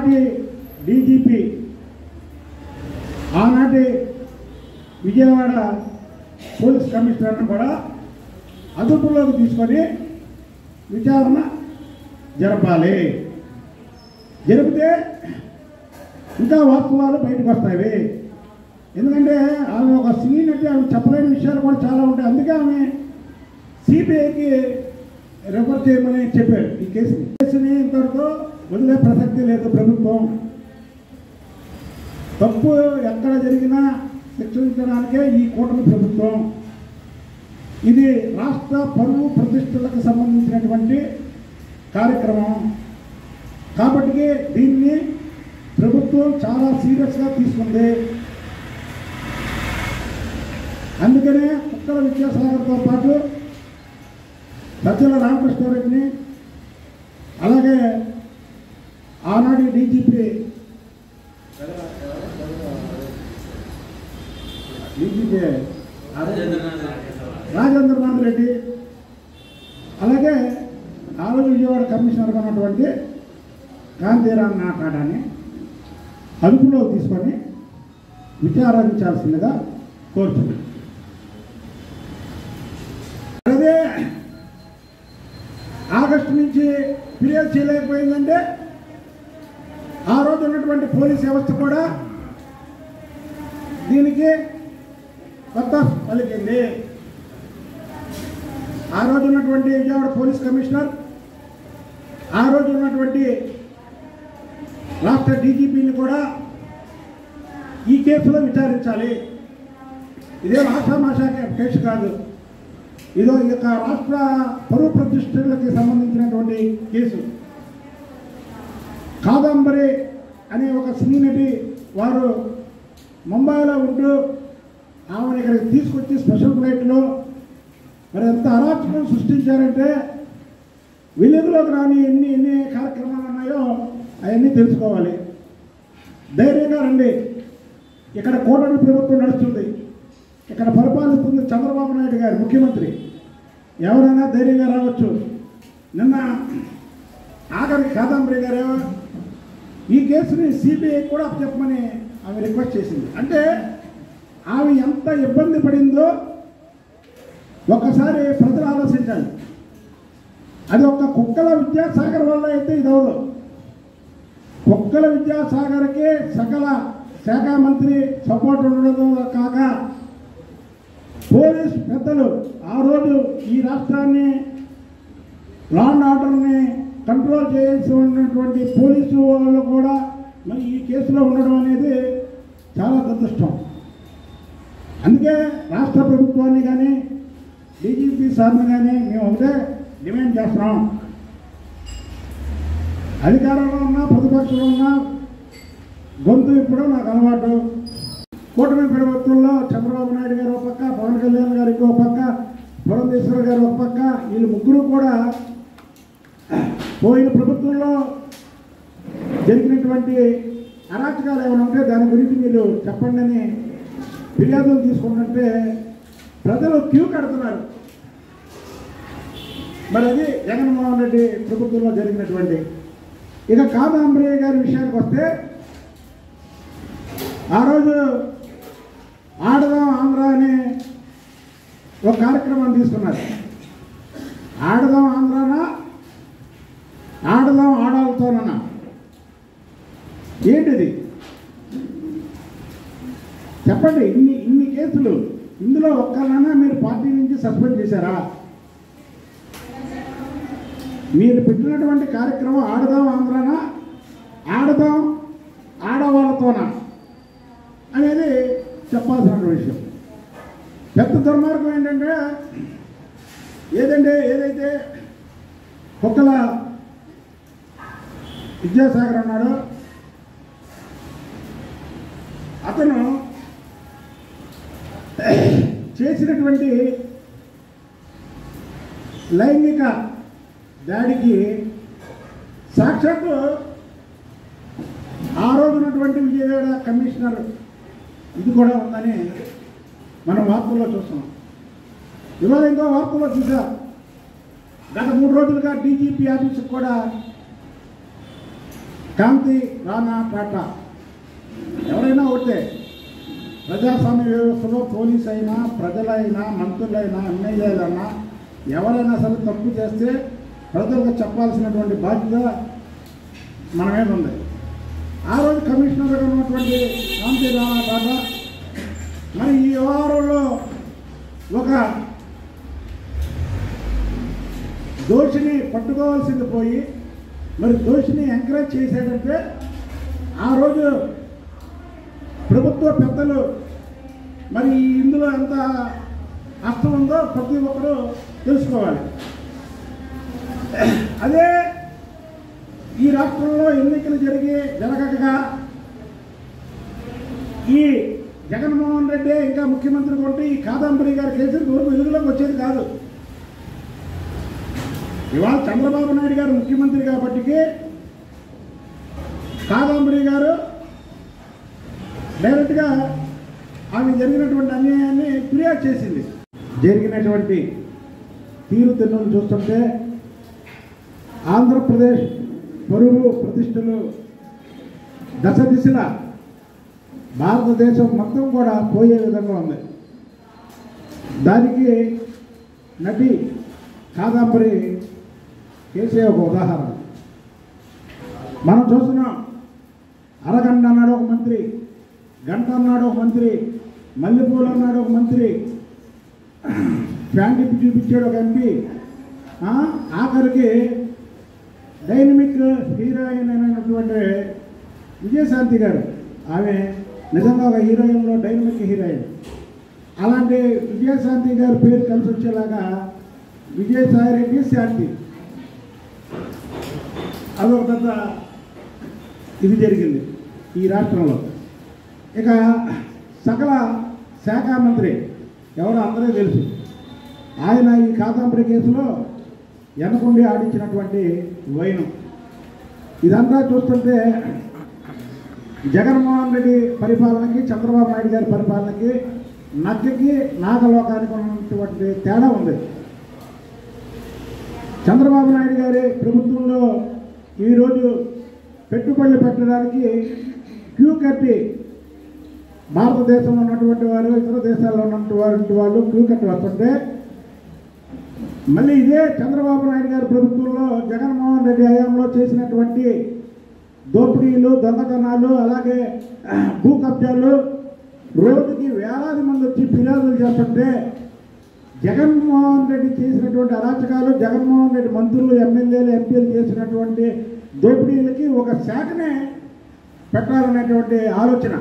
ఆనాటి డీజీపీ, ఆనాటి విజయవాడ పోలీస్ కమిషనర్ను కూడా అదుపులోకి తీసుకొని విచారణ జరపాలి. జరిపితే ఇంకా వాస్తవాలు బయటకు వస్తాయి. ఎందుకంటే ఆమె ఒక సినీ నటి, ఆమె చెప్పలేని విషయాలు కూడా చాలా ఉంటాయి. అందుకే ఆమె సిబిఐకి రెఫర్ చేయమని చెప్పారు. ఈ కేసుని ఇంతవరకు వదిలే ప్రసక్తి లేదు. ప్రభుత్వం తప్పు ఎక్కడ జరిగినా శిక్షించడానికే ఈ కూటమి ప్రభుత్వం. ఇది రాష్ట్ర పరువు ప్రతిష్టలకు సంబంధించినటువంటి కార్యక్రమం కాబట్టి దీన్ని ప్రభుత్వం చాలా సీరియస్గా తీసుకుంది. అందుకనే కుక్కల విద్యాసాగర్తో పాటు సజ్జల రామకృష్ణారెడ్డిని, అలాగే ఆనాటి డీజీపీ రాజేంద్రనాథ్ రెడ్డి, అలాగే ఆ రోజు విజయవాడ కమిషనర్గా ఉన్నటువంటి కాంతీరామ్ నాటాడాన్ని అదుపులోకి తీసుకొని విచారించాల్సిందిగా కోరుతుంది. అదే ఆగస్టు నుంచి ఫిర్యాదు చేయలేకపోయిందంటే ఆ రోజు ఉన్నటువంటి పోలీస్ వ్యవస్థ కూడా దీనికి కొత్త పలికింది. ఆ రోజు ఉన్నటువంటి విజయవాడ పోలీస్ కమిషనర్, ఆ రోజు ఉన్నటువంటి రాష్ట్ర డీజీపీని కూడా ఈ కేసులో విచారించాలి. ఇదే ఆషామాషా కేసు కాదు. ఇదో ఈ యొక్క రాష్ట్ర పరువు ప్రతిష్టలకి సంబంధించినటువంటి కేసు. కాదంబరి అనే ఒక సినీ నటి వారు ముంబైలో ఉంటూ ఆమెను ఇక్కడికి తీసుకొచ్చి స్పెషల్ ఫ్లైట్లో మరి ఎంత అరాచకం సృష్టించారంటే విలేజ్లోకి రాని ఎన్ని కార్యక్రమాలు ఉన్నాయో అవన్నీ తెలుసుకోవాలి. ధైర్యంగా రండి. ఇక్కడ కూటమి ప్రభుత్వం నడుస్తుంది. ఇక్కడ పరిపాలిస్తుంది చంద్రబాబు నాయుడు గారు ముఖ్యమంత్రి. ఎవరైనా ధైర్యంగా రావచ్చు. నిన్న ఆఖరికి కాదంబరి గారు ఈ కేసుని సిబిఐ కూడా చెప్పమని ఆమె రిక్వెస్ట్ చేసింది. అంటే ఆమె ఎంత ఇబ్బంది పడిందో ఒక్కసారి ప్రజలు ఆలోచించాలి. అది ఒక్క కుక్కల విద్యాసాగర్ వల్ల అయితే ఇది అవదు. కుక్కల విద్యాసాగర్కి సకల శాఖ మంత్రి సపోర్ట్ ఉండడం కాక పోలీస్ పెద్దలు ఆ రోజు ఈ రాష్ట్రాన్ని లా అండ్ ఆర్డర్ని కంట్రోల్ చేయాల్సి ఉన్నటువంటి పోలీసు వాళ్ళు కూడా మరి ఈ కేసులో ఉండడం అనేది చాలా దురదృష్టం. అందుకే రాష్ట్ర ప్రభుత్వాన్ని కానీ డీజీపీ సార్ని కానీ మేము ఒకటే డిమాండ్ చేస్తున్నాం. అధికారంలో ఉన్నా ప్రతిపక్షంలో ఉన్నా గొంతు ఇప్పుడు నాకు అలవాటు. కూటమి ప్రభుత్వంలో చంద్రబాబు నాయుడు గారు ఒక పక్క, పవన్ కళ్యాణ్ గారు ఇంకో పక్క, పురంధేశ్వర్ గారు ఒక పక్క, వీళ్ళు ముగ్గురు కూడా పోయిన ప్రభుత్వంలో జరిగినటువంటి అరాచకాలు ఏమైనా ఉంటే దాని గురించి మీరు చెప్పండి అని ఫిర్యాదులు తీసుకుంటుంటే ప్రజలు క్యూ కడుతున్నారు. మరి అది జగన్మోహన్ రెడ్డి ప్రభుత్వంలో జరిగినటువంటి. ఇక కాదంబరి గారి విషయానికి వస్తే ఆ రోజు ఆడదాం ఆంధ్ర అనే ఒక కార్యక్రమాన్ని తీసుకున్నారు. ఆడదాం ఆంధ్రానా, ఆడదాం ఆడాలతోనన్నా, ఏంటిది చెప్పండి. ఇన్ని కేసులు, ఇందులో ఒక్కరినైనా మీరు పార్టీ నుంచి సస్పెండ్ చేశారా? మీరు పెట్టినటువంటి కార్యక్రమం ఆడదాం ఆంధ్రానా, ఆడదాం ఆడవాళ్ళతోనా అనేది చెప్పాల్సిన విషయం. పెద్ద దుర్మార్గం ఏంటంటే ఏదైతే కుక్కల విద్యాసాగర్ అన్నాడో అతను చేసినటువంటి లైంగిక దాడికి సాక్షాత్తు ఆ రోజునటువంటి విజయవాడ కమిషనర్ ఇది కూడా ఉందని మనం వార్తల్లో చూస్తున్నాం. ఇవాళ ఇంకో వార్తల్లో చూసా, గత 3 రోజులుగా డీజీపీ ఆఫీసుకు కూడా శాంతి రాణా టాటా ఎవరైనా ఒకటే ప్రజాస్వామ్య వ్యవస్థలో పోలీస్ అయినా ప్రజలైనా మంత్రులైనా ఎమ్మెల్యేలైనా ఎవరైనా సరే తప్పు చేస్తే ప్రజలకు చెప్పాల్సినటువంటి బాధ్యత మన మీద ఉంది. ఆ రోజు కమిషనర్గా ఉన్నటువంటి శాంతి రాణా టాటా మరి ఈ వ్యవహారంలో ఒక దోషిని పట్టుకోవాల్సింది పోయి మరి దోషిని ఎంకరేజ్ చేశాడంటే ఆ రోజు ప్రభుత్వ పెద్దలు మరి ఇందులో ఎంత అర్థం ఉందో ప్రతి ఒక్కరూ తెలుసుకోవాలి. అదే ఈ రాష్ట్రంలో ఎన్నికలు జరగక ఈ జగన్మోహన్ రెడ్డి ఇంకా ముఖ్యమంత్రి కొంటే ఈ కాదంబరి గారి కేసు వెలుగులోకి వచ్చేది కాదు. ఇవాళ చంద్రబాబు నాయుడు గారు ముఖ్యమంత్రి కాబట్టికి కాదంబరి గారు డైరెక్ట్గా ఆమె జరిగినటువంటి అన్యాయాన్ని ఫిర్యాదు చేసింది. జరిగినటువంటి తీరుతెన్నులు చూస్తుంటే ఆంధ్రప్రదేశ్ పరువు ప్రతిష్టలు దశ దిశల భారతదేశం మొత్తం కూడా పోయే విధంగా ఉంది. దానికి నటి కాదంబరి కేసే ఒక ఉదాహరణ. మనం చూస్తున్నాం, అరగంట అన్నాడు ఒక మంత్రి, గంట అన్నాడు ఒక మంత్రి, మల్లెపూలు అన్నాడు ఒక మంత్రి, ఫ్యాన్ టిప్ చూపించాడు ఒక ఎంపీ, ఆఖరికి డైనమిక్ హీరోయిన్ అయినటువంటి విజయశాంతి గారు, ఆమె నిజంగా ఒక హీరోయిన్లో డైనమిక్ హీరోయిన్. అలాంటి విజయశాంతి గారి పేరు కలిసి వచ్చేలాగా విజయసాయి రెడ్డి శాంతి అదొక పెద్ద ఇది జరిగింది ఈ రాష్ట్రంలో. ఇక సకల శాఖ మంత్రి ఎవరో అందరూ తెలుసు. ఆయన ఈ కాదంబరి కేసులో వెనకుండి ఆడించినటువంటి వైనం. ఇదంతా చూస్తుంటే జగన్మోహన్ రెడ్డి పరిపాలనకి చంద్రబాబు నాయుడు గారి పరిపాలనకి నక్కకి నాగలోకానికి ఉన్నటువంటి తేడా ఉంది. చంద్రబాబు నాయుడు గారి ప్రభుత్వంలో ఈరోజు పెట్టుబడులు పెట్టడానికి క్యూ కట్టి భారతదేశంలో ఉన్నటువంటి వారు ఇతర దేశాల్లో ఉన్నటువంటి వాళ్ళు క్యూ కట్టి వస్తుంటే, మళ్ళీ ఇదే చంద్రబాబు నాయుడు గారి ప్రభుత్వంలో జగన్మోహన్ రెడ్డి హయాంలో చేసినటువంటి దోపిడీలు, దొంగతనాలు, అలాగే భూ కబ్జాలు రోజుకి వేలాది మంది వచ్చి ఫిర్యాదులు చేస్తుంటే జగన్మోహన్ రెడ్డి చేసినటువంటి అరాచకాలు, జగన్మోహన్ రెడ్డి మంత్రులు, ఎమ్మెల్యేలు, ఎంపీలు చేసినటువంటి దోపిడీలకి ఒక శాఖనే పెట్టాలనేటువంటి ఆలోచన